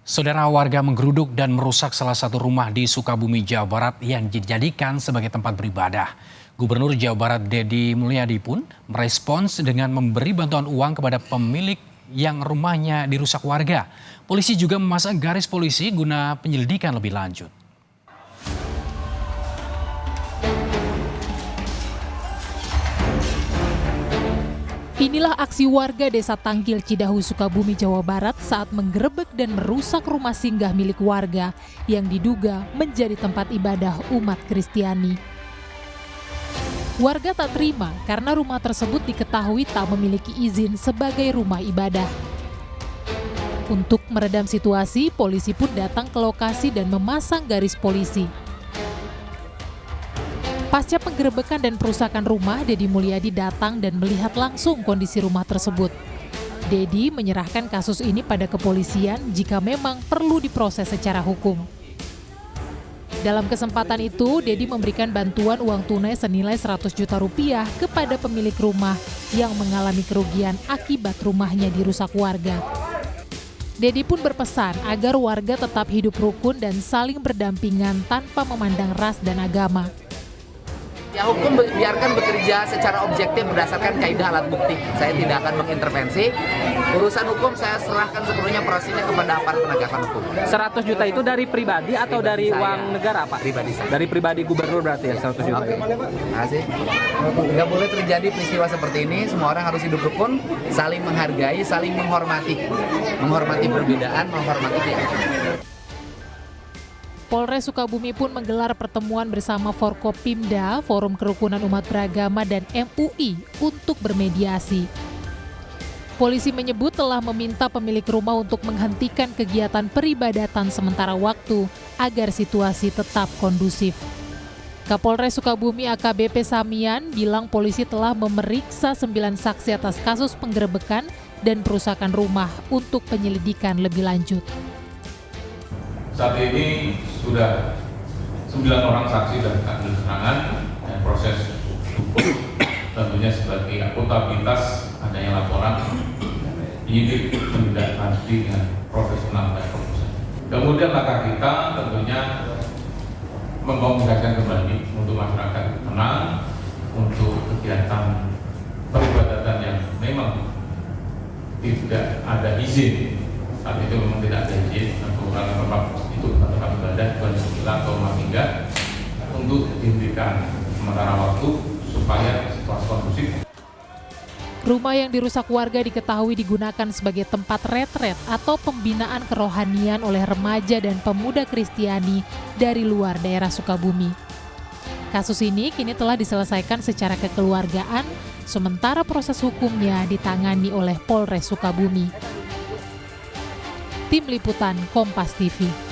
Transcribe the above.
Saudara, warga menggeruduk dan merusak salah satu rumah di Sukabumi, Jawa Barat yang dijadikan sebagai tempat beribadah. Gubernur Jawa Barat Deddy Mulyadi pun merespons dengan memberi bantuan uang kepada pemilik yang rumahnya dirusak warga. Polisi juga memasang garis polisi guna penyelidikan lebih lanjut. Inilah aksi warga Desa Tangkil, Cidahu, Sukabumi, Jawa Barat saat menggerebek dan merusak rumah singgah milik warga yang diduga menjadi tempat ibadah umat Kristiani. Warga tak terima karena rumah tersebut diketahui tak memiliki izin sebagai rumah ibadah. Untuk meredam situasi, polisi pun datang ke lokasi dan memasang garis polisi. Pasca penggerebekan dan perusakan rumah, Deddy Mulyadi datang dan melihat langsung kondisi rumah tersebut. Deddy menyerahkan kasus ini pada kepolisian jika memang perlu diproses secara hukum. Dalam kesempatan itu, Deddy memberikan bantuan uang tunai senilai 100 juta rupiah kepada pemilik rumah yang mengalami kerugian akibat rumahnya dirusak warga. Deddy pun berpesan agar warga tetap hidup rukun dan saling berdampingan tanpa memandang ras dan agama. Ya, hukum biarkan bekerja secara objektif berdasarkan kaidah alat bukti. Saya tidak akan mengintervensi. Urusan hukum saya serahkan sepenuhnya prosesnya kepada aparat penegakan hukum. 100 juta itu dari pribadi atau dari uang negara, Pak? Pribadi saya. Dari pribadi gubernur berarti ya 100 juta. Oke. Terima kasih. Nggak boleh terjadi peristiwa seperti ini. Semua orang harus hidup rukun, saling menghargai, saling menghormati. Menghormati perbedaan, menghormati keyakinan. Polres Sukabumi pun menggelar pertemuan bersama Forkopimda, Forum Kerukunan Umat Beragama, dan MUI untuk bermediasi. Polisi menyebut telah meminta pemilik rumah untuk menghentikan kegiatan peribadatan sementara waktu agar situasi tetap kondusif. Kapolres Sukabumi AKBP Samian bilang polisi telah memeriksa 9 saksi atas kasus penggerebekan dan perusakan rumah untuk penyelidikan lebih lanjut. Saat ini sudah 9 orang saksi dan ambil keterangan dan proses hukum tentunya sebagai akuntabilitas adanya laporan penyidik menindaklanjuti dengan profesional dan profesional. Kemudian langkah kita tentunya mengkomunikasikan kembali untuk masyarakat tenang untuk kegiatan peribadatan yang memang tidak ada izin. Saat itu memang tidak ada izin karena tempat itu tempat ibadah bukan sebelah atau rumah tinggal untuk dihentikan sementara waktu supaya situasi kondusif. Rumah yang dirusak warga diketahui digunakan sebagai tempat retret atau pembinaan kerohanian oleh remaja dan pemuda Kristiani dari luar daerah Sukabumi. Kasus ini kini telah diselesaikan secara kekeluargaan, sementara proses hukumnya ditangani oleh Polres Sukabumi. Tim Liputan Kompas TV.